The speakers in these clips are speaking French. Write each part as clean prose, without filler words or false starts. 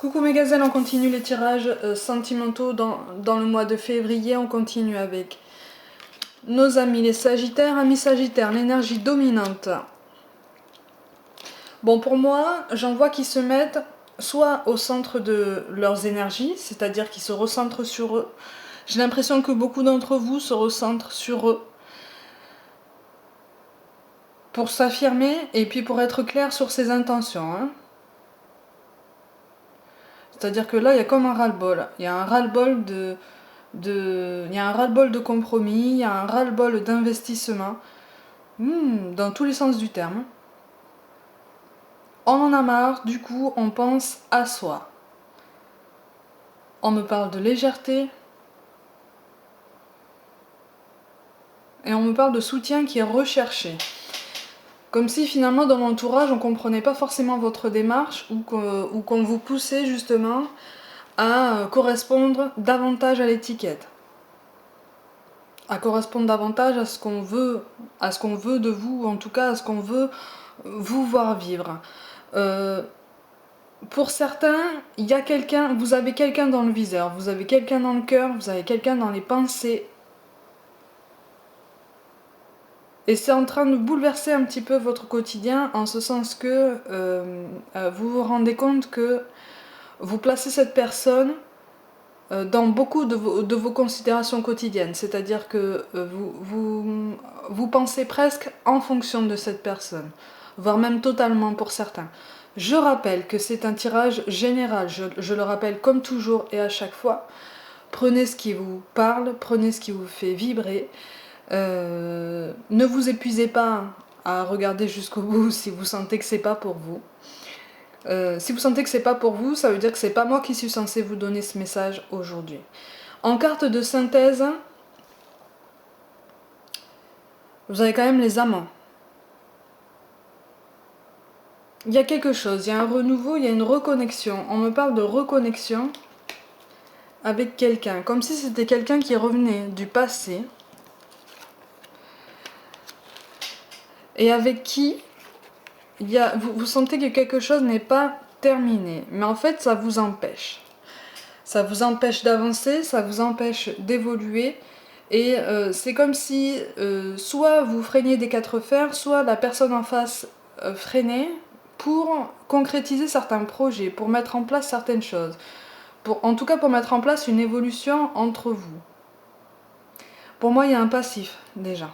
Coucou mes gazelles, on continue les tirages sentimentaux dans le mois de février. On continue avec nos amis les Sagittaires. Amis Sagittaires, l'énergie dominante. Bon, pour moi, j'en vois qui se mettent soit au centre de leurs énergies, c'est-à-dire qu'ils se recentrent sur eux. J'ai l'impression que beaucoup d'entre vous se recentrent sur eux pour s'affirmer et puis pour être clair sur ses intentions, hein. C'est-à-dire que là, il y a comme un ras-le-bol. Il y a un ras-le-bol il y a un ras-le-bol de compromis, il y a un ras-le-bol d'investissement, dans tous les sens du terme. On en a marre, du coup, on pense à soi. On me parle de légèreté, et on me parle de soutien qui est recherché. Comme si finalement dans l'entourage on comprenait pas forcément votre démarche ou qu'on vous poussait justement à correspondre davantage à l'étiquette. À correspondre davantage à ce qu'on veut de vous, ou en tout cas à ce qu'on veut vous voir vivre. Pour certains, il y a quelqu'un, vous avez quelqu'un dans le viseur, vous avez quelqu'un dans le cœur, vous avez quelqu'un dans les pensées. Et c'est en train de bouleverser un petit peu votre quotidien, en ce sens que vous vous rendez compte que vous placez cette personne dans beaucoup de vos considérations quotidiennes. C'est-à-dire que vous pensez presque en fonction de cette personne, voire même totalement pour certains. Je rappelle que c'est un tirage général, je le rappelle comme toujours et à chaque fois. Prenez ce qui vous parle, prenez ce qui vous fait vibrer. Ne vous épuisez pas à regarder jusqu'au bout si vous sentez que c'est pas pour vous. Si vous sentez que c'est pas pour vous, ça veut dire que c'est pas moi qui suis censée vous donner ce message aujourd'hui. En carte de synthèse, vous avez quand même les amants. Il y a quelque chose, il y a un renouveau, il y a une reconnexion. On me parle de reconnexion avec quelqu'un, comme si c'était quelqu'un qui revenait du passé et avec qui vous sentez que quelque chose n'est pas terminé, mais en fait ça vous empêche. Ça vous empêche d'avancer, ça vous empêche d'évoluer, et c'est comme si soit vous freiniez des quatre fers, soit la personne en face freinait pour concrétiser certains projets, pour mettre en place certaines choses, en tout cas pour mettre en place une évolution entre vous. Pour moi, il y a un passif déjà.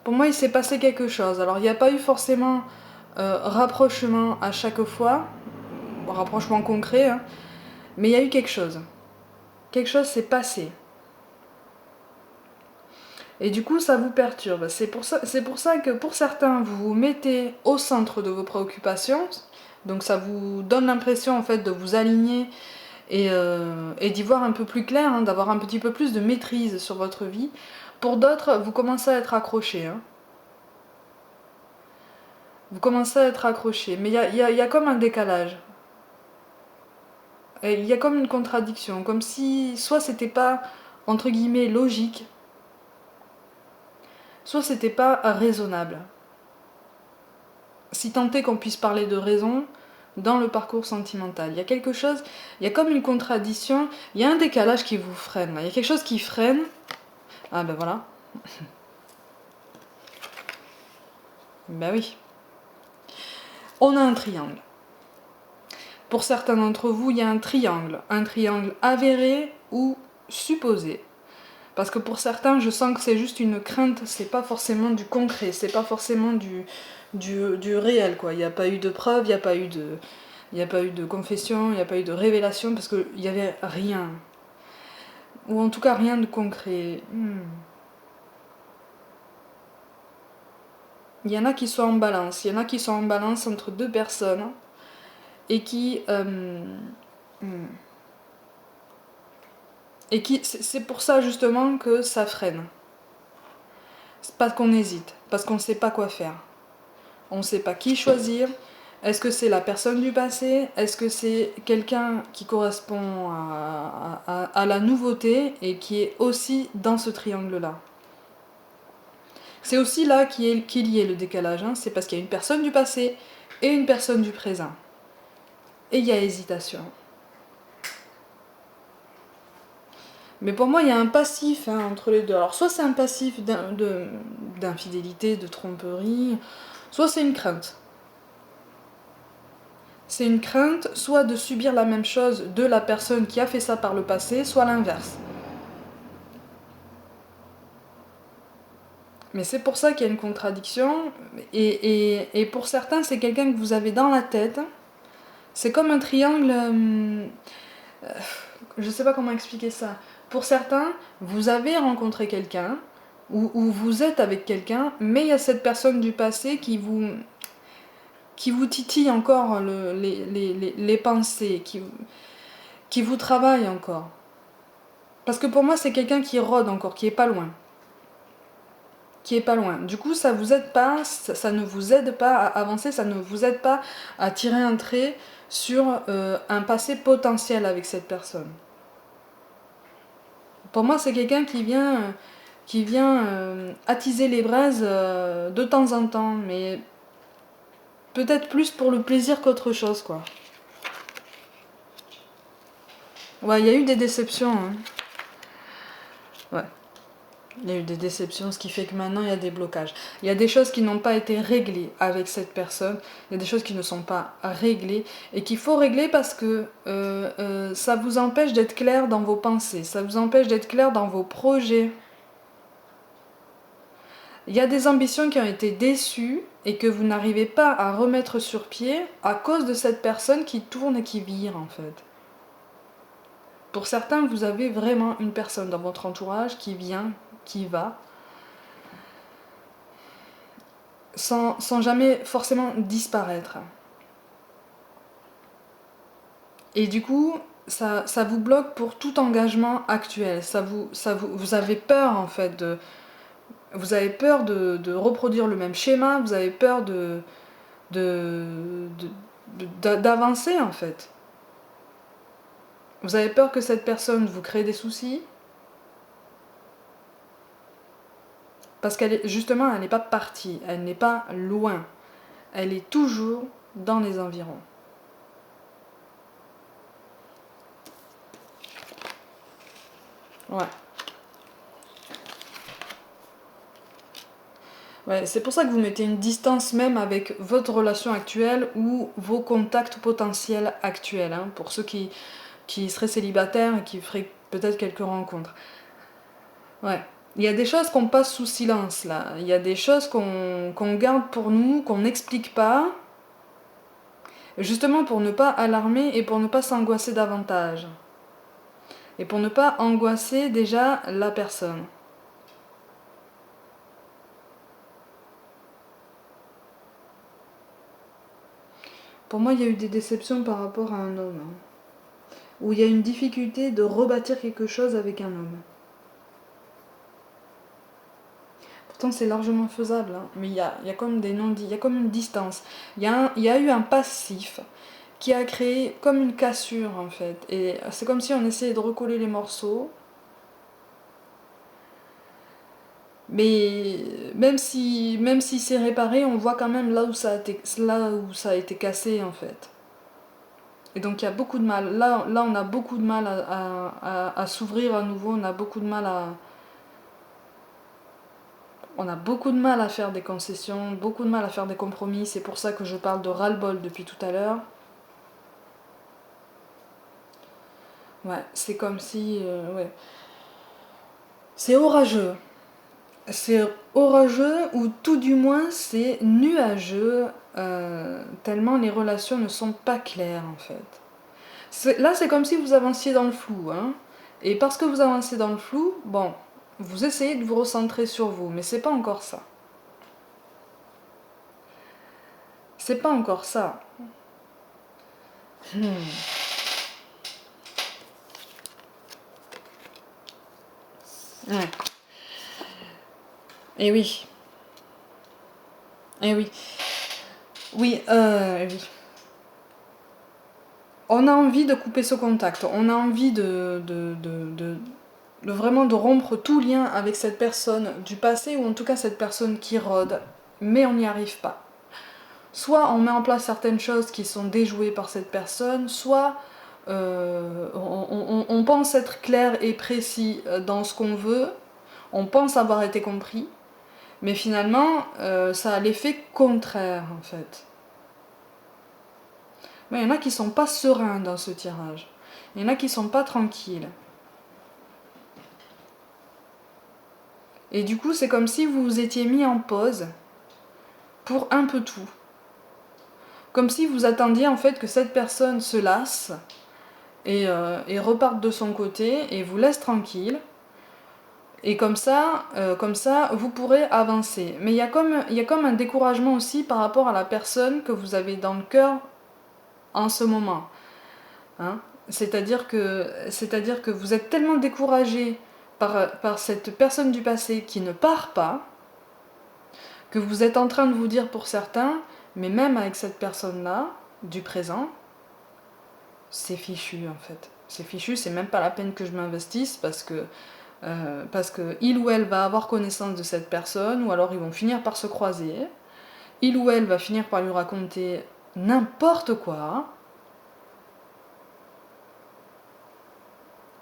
Pour moi, il s'est passé quelque chose. Alors, il n'y a pas eu forcément rapprochement à chaque fois, rapprochement concret, hein, mais il y a eu quelque chose. Quelque chose s'est passé. Et du coup, ça vous perturbe. C'est pour ça que pour certains, vous vous mettez au centre de vos préoccupations. Donc ça vous donne l'impression en fait de vous aligner et d'y voir un peu plus clair, hein, d'avoir un petit peu plus de maîtrise sur votre vie. Pour d'autres, vous commencez à être accrochés. Hein. Vous commencez à être accrochés. Mais il y a comme un décalage. Il y a comme une contradiction. Comme si soit c'était pas, entre guillemets, logique, soit c'était pas raisonnable. Si tant est qu'on puisse parler de raison dans le parcours sentimental. Il y a quelque chose, il y a comme une contradiction, il y a un décalage qui vous freine. Là. Il y a quelque chose qui freine. Ah ben voilà. Ben oui. On a un triangle. Pour certains d'entre vous, il y a un triangle avéré ou supposé. Parce que pour certains, je sens que c'est juste une crainte, c'est pas forcément du concret, c'est pas forcément du réel, quoi. Il n'y a pas eu de preuve, il n'y a pas eu de confession, il n'y a pas eu de révélation, parce qu'il n'y avait rien. Ou en tout cas rien de concret. Il y en a qui sont en balance, il y en a qui sont en balance entre deux personnes, et qui... c'est pour ça justement que ça freine. C'est pas qu'on hésite, parce qu'on ne sait pas quoi faire. On ne sait pas qui choisir. Est-ce que c'est la personne du passé? Est-ce que c'est quelqu'un qui correspond à la nouveauté et qui est aussi dans ce triangle-là? C'est aussi là qu'il y ait le décalage. Hein. C'est parce qu'il y a une personne du passé et une personne du présent. et il y a hésitation. Mais pour moi, il y a un passif entre les deux. Alors, soit c'est un passif d'infidélité, de tromperie, soit c'est une crainte. C'est une crainte soit de subir la même chose de la personne qui a fait ça par le passé, soit l'inverse. Mais c'est pour ça qu'il y a une contradiction. Et pour certains, c'est quelqu'un que vous avez dans la tête. C'est comme un triangle... je sais pas comment expliquer ça. Pour certains, vous avez rencontré quelqu'un, ou vous êtes avec quelqu'un, mais il y a cette personne du passé qui vous titille encore les pensées, qui vous travaille encore. Parce que pour moi, c'est quelqu'un qui rôde encore, qui est pas loin. Qui est pas loin. Du coup, ça vous aide pas, ça ne vous aide pas à avancer, ça ne vous aide pas à tirer un trait sur un passé potentiel avec cette personne. Pour moi, c'est quelqu'un qui vient attiser les braises de temps en temps, mais peut-être plus pour le plaisir qu'autre chose, quoi. Ouais, il y a eu des déceptions. Hein. Ouais. Il y a eu des déceptions, ce qui fait que maintenant il y a des blocages. Il y a des choses qui n'ont pas été réglées avec cette personne, il y a des choses qui ne sont pas réglées et qu'il faut régler parce que ça vous empêche d'être clair dans vos pensées, ça vous empêche d'être clair dans vos projets. Il y a des ambitions qui ont été déçues et que vous n'arrivez pas à remettre sur pied à cause de cette personne qui tourne et qui vire en fait. Pour certains, vous avez vraiment une personne dans votre entourage qui vient, qui va, sans jamais forcément disparaître. Et du coup, ça vous bloque pour tout engagement actuel. Vous avez peur en fait vous avez peur de reproduire le même schéma, vous avez peur d'avancer en fait. Vous avez peur que cette personne vous crée des soucis. Parce qu'elle est, justement, elle n'est pas partie, elle n'est pas loin. Elle est toujours dans les environs. Ouais. Ouais, c'est pour ça que vous mettez une distance même avec votre relation actuelle ou vos contacts potentiels actuels, hein, pour ceux qui seraient célibataires et qui feraient peut-être quelques rencontres. Ouais. Il y a des choses qu'on passe sous silence là. Il y a des choses qu'on garde pour nous, qu'on n'explique pas, justement pour ne pas alarmer et pour ne pas s'angoisser davantage. Et pour ne pas angoisser déjà la personne. Pour moi, il y a eu des déceptions par rapport à un homme. Hein, où il y a une difficulté de rebâtir quelque chose avec un homme. Pourtant, c'est largement faisable, hein, mais il y a comme des non-dits, il y a comme une distance. Il y a eu un passif qui a créé comme une cassure, en fait. Et c'est comme si on essayait de recoller les morceaux. Mais même si c'est réparé, on voit quand même là où ça a été cassé, en fait. Et donc il y a beaucoup de mal. Là on a beaucoup de mal à s'ouvrir à nouveau, on a beaucoup de mal à faire des concessions, beaucoup de mal à faire des compromis. C'est pour ça que je parle de ras-le-bol depuis tout à l'heure. Ouais, c'est comme si... ouais. C'est orageux. C'est orageux ou tout du moins c'est nuageux, tellement les relations ne sont pas claires en fait. Là c'est comme si vous avanciez dans le flou, hein. Et parce que vous avancez dans le flou, bon, vous essayez de vous recentrer sur vous, mais c'est pas encore ça. C'est pas encore ça. Ouais. Et oui. Et oui. Oui, oui. On a envie de couper ce contact. On a envie vraiment de rompre tout lien avec cette personne du passé, ou en tout cas cette personne qui rôde. Mais on n'y arrive pas. soit on met en place certaines choses qui sont déjouées par cette personne, soit on pense être clair et précis dans ce qu'on veut, on pense avoir été compris, mais finalement ça a l'effet contraire en fait. Mais il y en a qui sont pas sereins dans ce tirage, il y en a qui sont pas tranquilles. Et du coup c'est comme si vous vous étiez mis en pause pour un peu tout. Comme si vous attendiez en fait que cette personne se lasse et reparte de son côté et vous laisse tranquille. Et comme ça, vous pourrez avancer. Mais il y a comme un découragement aussi par rapport à la personne que vous avez dans le cœur en ce moment. Hein, c'est-à-dire que vous êtes tellement découragé par cette personne du passé qui ne part pas, que vous êtes en train de vous dire pour certains, mais même avec cette personne-là, du présent, c'est fichu en fait. C'est fichu, c'est même pas la peine que je m'investisse parce que il ou elle va avoir connaissance de cette personne, ou alors ils vont finir par se croiser, il ou elle va finir par lui raconter n'importe quoi,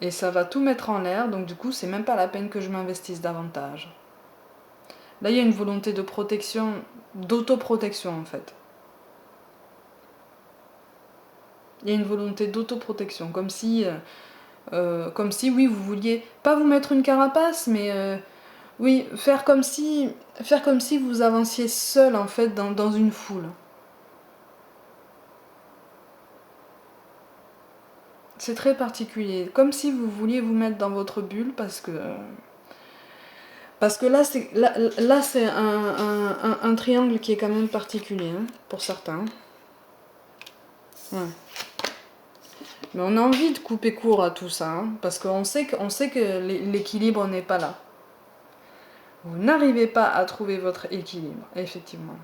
et ça va tout mettre en l'air, donc du coup c'est même pas la peine que je m'investisse davantage. Là il y a une volonté de protection, d'autoprotection en fait. Il y a une volonté d'autoprotection, comme si oui vous vouliez, pas vous mettre une carapace, mais oui, faire comme si vous avanciez seul en fait dans une foule. C'est très particulier, comme si vous vouliez vous mettre dans votre bulle parce que là c'est un triangle qui est quand même particulier hein, pour certains. Ouais. Mais on a envie de couper court à tout ça hein, parce qu'on sait que l'équilibre n'est pas là. Vous n'arrivez pas à trouver votre équilibre, effectivement.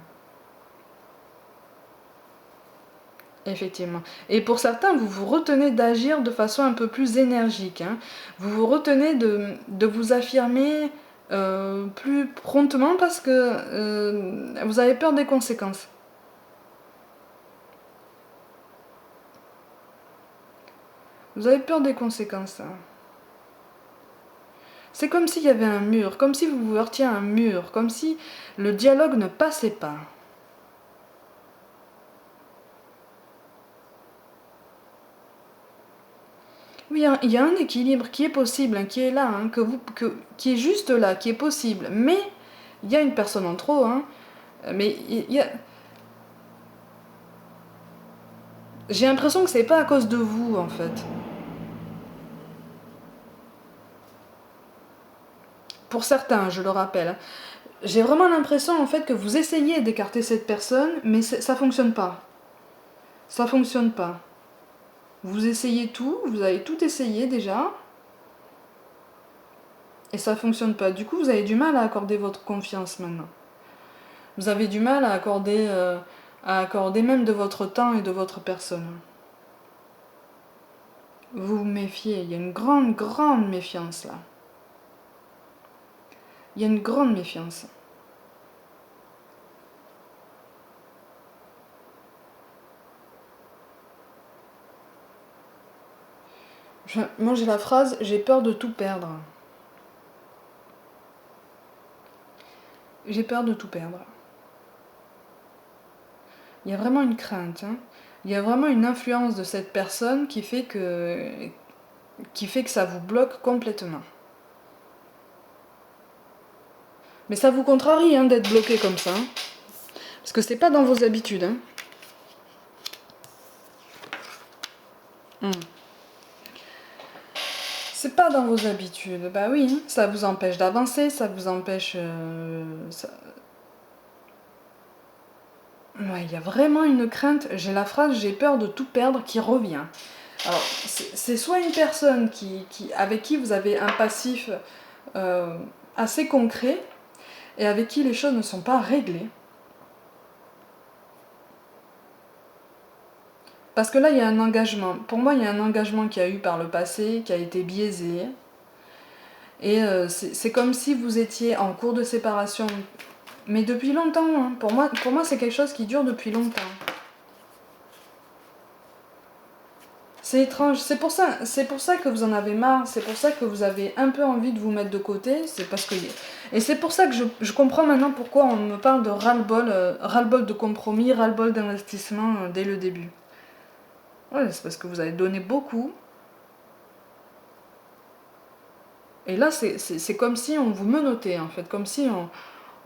Effectivement. Et pour certains, vous vous retenez d'agir de façon un peu plus énergique. Hein. Vous vous retenez de vous affirmer plus promptement parce que vous avez peur des conséquences. Vous avez peur des conséquences. Hein. C'est comme s'il y avait un mur, comme si vous vous heurtiez à un mur, comme si le dialogue ne passait pas. Oui, il y a un équilibre qui est possible, hein, qui est là, hein, qui est juste là, qui est possible. Mais il y a une personne en trop, hein, mais il y a... J'ai l'impression que c'est pas à cause de vous, en fait. Pour certains, je le rappelle. J'ai vraiment l'impression, en fait, que vous essayez d'écarter cette personne, mais ça fonctionne pas. Ça fonctionne pas. Vous essayez tout, vous avez tout essayé déjà, et ça fonctionne pas. Du coup, vous avez du mal à accorder votre confiance maintenant. Vous avez du mal à accorder même de votre temps et de votre personne. Vous vous méfiez, il y a une grande, grande méfiance là. Il y a une grande méfiance. Moi j'ai la phrase, j'ai peur de tout perdre. J'ai peur de tout perdre. Il y a vraiment une crainte. Hein. Il y a vraiment une influence de cette personne qui fait que ça vous bloque complètement. Mais ça vous contrarie hein, d'être bloqué comme ça. Hein. Parce que c'est pas dans vos habitudes. Hein. C'est pas dans vos habitudes. Bah oui, hein. Ça vous empêche d'avancer, ça vous empêche... Ouais, il y a vraiment une crainte. J'ai la phrase j'ai peur de tout perdre qui revient. Alors, c'est soit une personne avec qui vous avez un passif assez concret et avec qui les choses ne sont pas réglées. Parce que là, il y a un engagement. Pour moi, il y a un engagement qui a eu par le passé, qui a été biaisé. Et c'est comme si vous étiez en cours de séparation Mais depuis longtemps, hein. Pour moi c'est quelque chose qui dure depuis longtemps. C'est étrange, c'est pour ça que vous en avez marre, c'est pour ça que vous avez un peu envie de vous mettre de côté, c'est parce que... Et c'est pour ça que je comprends maintenant pourquoi on me parle de ras-le-bol de compromis, ras-le-bol d'investissement dès le début. Ouais, c'est parce que vous avez donné beaucoup. Et là, c'est comme si on vous menottait, en fait, comme si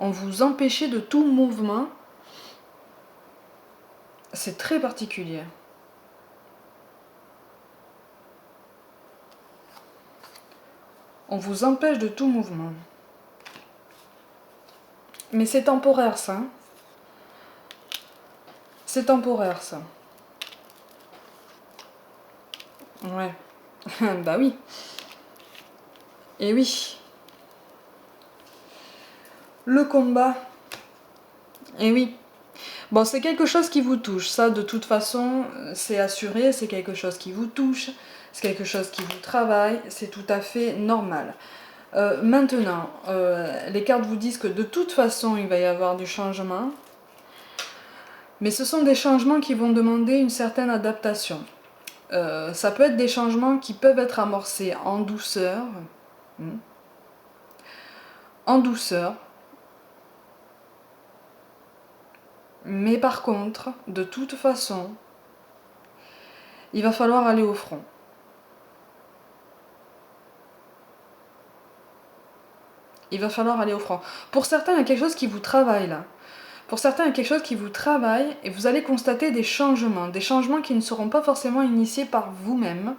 on vous empêchait de tout mouvement. C'est très particulier. On vous empêche de tout mouvement. Mais c'est temporaire, ça. Hein. C'est temporaire, ça. Ouais. Bah oui. Et oui. Le combat. Et oui. Bon, c'est quelque chose qui vous touche. Ça, de toute façon, c'est assuré. C'est quelque chose qui vous touche. C'est quelque chose qui vous travaille. C'est tout à fait normal. Maintenant, les cartes vous disent que de toute façon, il va y avoir du changement. Mais ce sont des changements qui vont demander une certaine adaptation. Ça peut être des changements qui peuvent être amorcés en douceur. En douceur. Mais par contre, de toute façon, il va falloir aller au front. Il va falloir aller au front. Pour certains, il y a quelque chose qui vous travaille là. Pour certains, il y a quelque chose qui vous travaille et vous allez constater des changements qui ne seront pas forcément initiés par vous-même.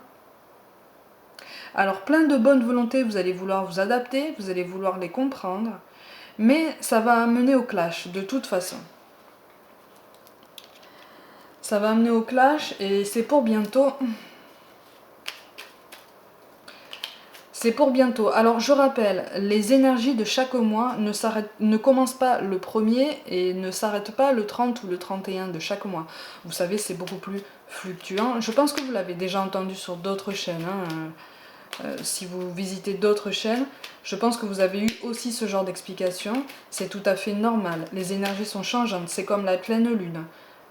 Alors, plein de bonne volonté, vous allez vouloir vous adapter, vous allez vouloir les comprendre, mais ça va amener au clash, de toute façon. Ça va amener au clash et c'est pour bientôt. C'est pour bientôt. Alors je rappelle, les énergies de chaque mois ne commencent pas le 1er et ne s'arrêtent pas le 30 ou le 31 de chaque mois. Vous savez, c'est beaucoup plus fluctuant. Je pense que vous l'avez déjà entendu sur d'autres chaînes. Si vous visitez d'autres chaînes, je pense que vous avez eu aussi ce genre d'explication. C'est tout à fait normal. Les énergies sont changeantes. C'est comme la pleine lune.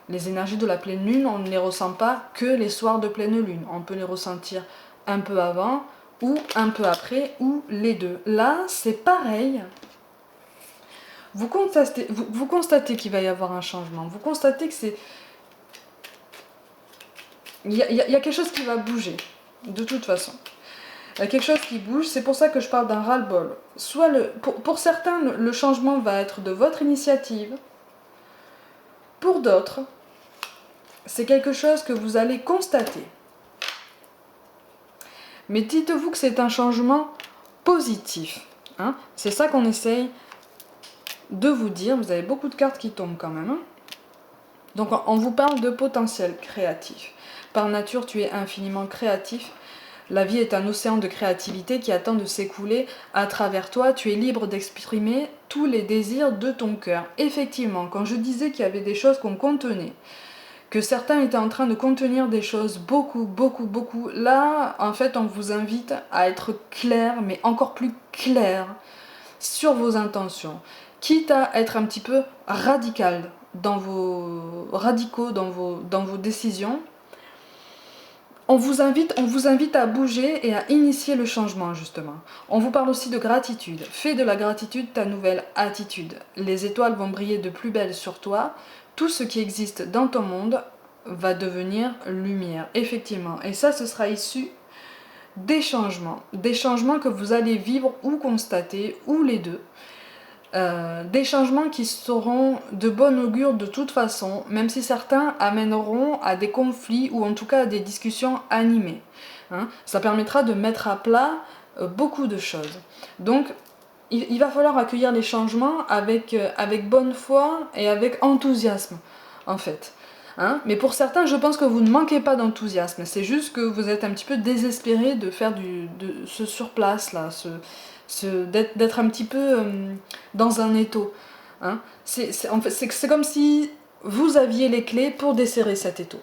Les énergies de la pleine lune, on ne les ressent pas que les soirs de pleine lune. On peut les ressentir un peu avant, ou un peu après, ou les deux. Là, c'est pareil. Vous constatez qu'il va y avoir un changement. Vous constatez que c'est... Il y a quelque chose qui va bouger, de toute façon. Il y a quelque chose qui bouge, c'est pour ça que je parle d'un ras-le-bol. Soit pour certains, le changement va être de votre initiative. Pour d'autres, c'est quelque chose que vous allez constater. Mais dites-vous que c'est un changement positif. Hein. C'est ça qu'on essaye de vous dire. Vous avez beaucoup de cartes qui tombent quand même. Hein. Donc on vous parle de potentiel créatif. Par nature, tu es infiniment créatif. La vie est un océan de créativité qui attend de s'écouler à travers toi. Tu es libre d'exprimer tous les désirs de ton cœur. Effectivement, quand je disais qu'il y avait des choses qu'on contenait, que certains étaient en train de contenir des choses beaucoup, là, en fait, on vous invite à être clair, mais encore plus clair sur vos intentions. Quitte à être un petit peu radical dans vos décisions, on vous invite à bouger et à initier le changement, justement. On vous parle aussi de gratitude. Fais de la gratitude ta nouvelle attitude. Les étoiles vont briller de plus belle sur toi. Tout ce qui existe dans ton monde va devenir lumière, effectivement. Et ça, ce sera issu des changements que vous allez vivre ou constater, ou les deux. Des changements qui seront de bon augure de toute façon, même si certains amèneront à des conflits ou en tout cas à des discussions animées. Hein. Ça permettra de mettre à plat beaucoup de choses. Donc, il va falloir accueillir les changements avec bonne foi et avec enthousiasme, en fait. Hein. Mais pour certains, je pense que vous ne manquez pas d'enthousiasme. C'est juste que vous êtes un petit peu désespérés de faire de ce surplace là, d'être un petit peu dans un étau. Hein. C'est comme si vous aviez les clés pour desserrer cet étau.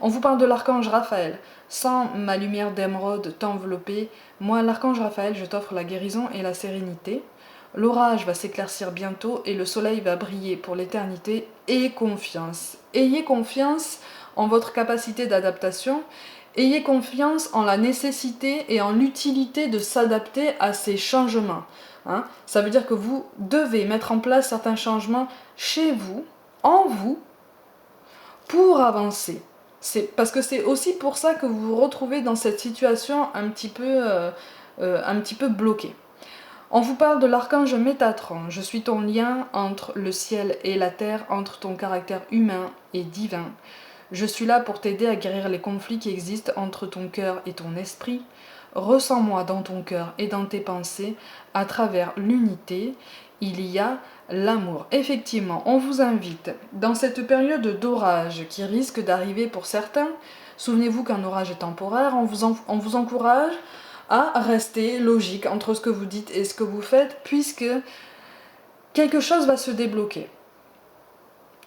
On vous parle de l'archange Raphaël. Sans ma lumière d'émeraude t'envelopper, moi l'archange Raphaël, je t'offre la guérison et la sérénité. L'orage va s'éclaircir bientôt et le soleil va briller pour l'éternité. Ayez confiance. Ayez confiance en votre capacité d'adaptation. Ayez confiance en la nécessité et en l'utilité de s'adapter à ces changements. Hein. Ça veut dire que vous devez mettre en place certains changements chez vous, en vous, pour avancer. Parce que c'est aussi pour ça que vous vous retrouvez dans cette situation un petit peu bloquée. On vous parle de l'archange Métatron. Je suis ton lien entre le ciel et la terre, entre ton caractère humain et divin. Je suis là pour t'aider à guérir les conflits qui existent entre ton cœur et ton esprit. Ressens-moi dans ton cœur et dans tes pensées. À travers l'unité, il y a l'amour. Effectivement, on vous invite, dans cette période d'orage qui risque d'arriver pour certains, souvenez-vous qu'un orage est temporaire, on vous encourage à rester logique entre ce que vous dites et ce que vous faites, puisque quelque chose va se débloquer.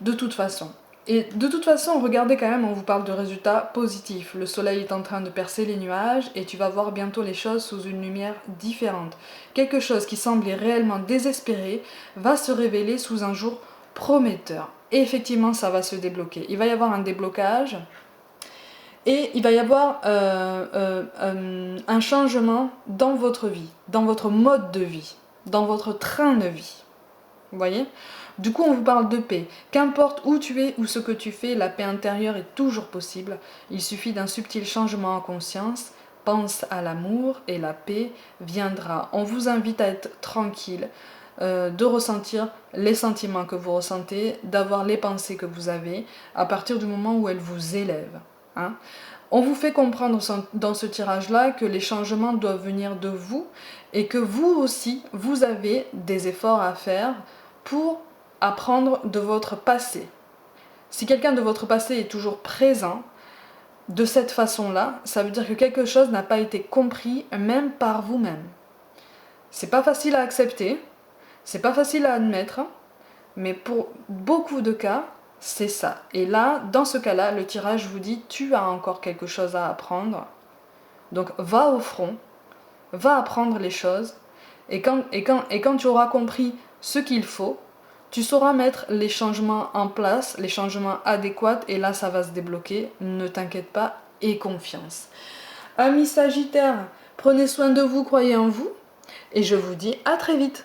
De toute façon. Et de toute façon, regardez quand même, on vous parle de résultats positifs. Le soleil est en train de percer les nuages et tu vas voir bientôt les choses sous une lumière différente. Quelque chose qui semblait réellement désespéré va se révéler sous un jour prometteur. Et effectivement, ça va se débloquer. Il va y avoir un déblocage et il va y avoir un changement dans votre vie, dans votre mode de vie, dans votre train de vie. Vous voyez ? Du coup, on vous parle de paix. Qu'importe où tu es ou ce que tu fais, la paix intérieure est toujours possible. Il suffit d'un subtil changement en conscience. Pense à l'amour et la paix viendra. On vous invite à être tranquille, de ressentir les sentiments que vous ressentez, d'avoir les pensées que vous avez, à partir du moment où elles vous élèvent. Hein. On vous fait comprendre dans ce tirage-là que les changements doivent venir de vous et que vous aussi, vous avez des efforts à faire pour apprendre de votre passé. Si quelqu'un de votre passé est toujours présent de cette façon-là, ça veut dire que quelque chose n'a pas été compris même par vous-même. C'est pas facile à accepter, c'est pas facile à admettre, mais pour beaucoup de cas, c'est ça. Et là, dans ce cas-là, le tirage vous dit tu as encore quelque chose à apprendre. Donc va au front, va apprendre les choses, et quand tu auras compris ce qu'il faut, tu sauras mettre les changements en place, les changements adéquats, et là ça va se débloquer. Ne t'inquiète pas, aie confiance. Amis Sagittaires, prenez soin de vous, croyez en vous, et je vous dis à très vite.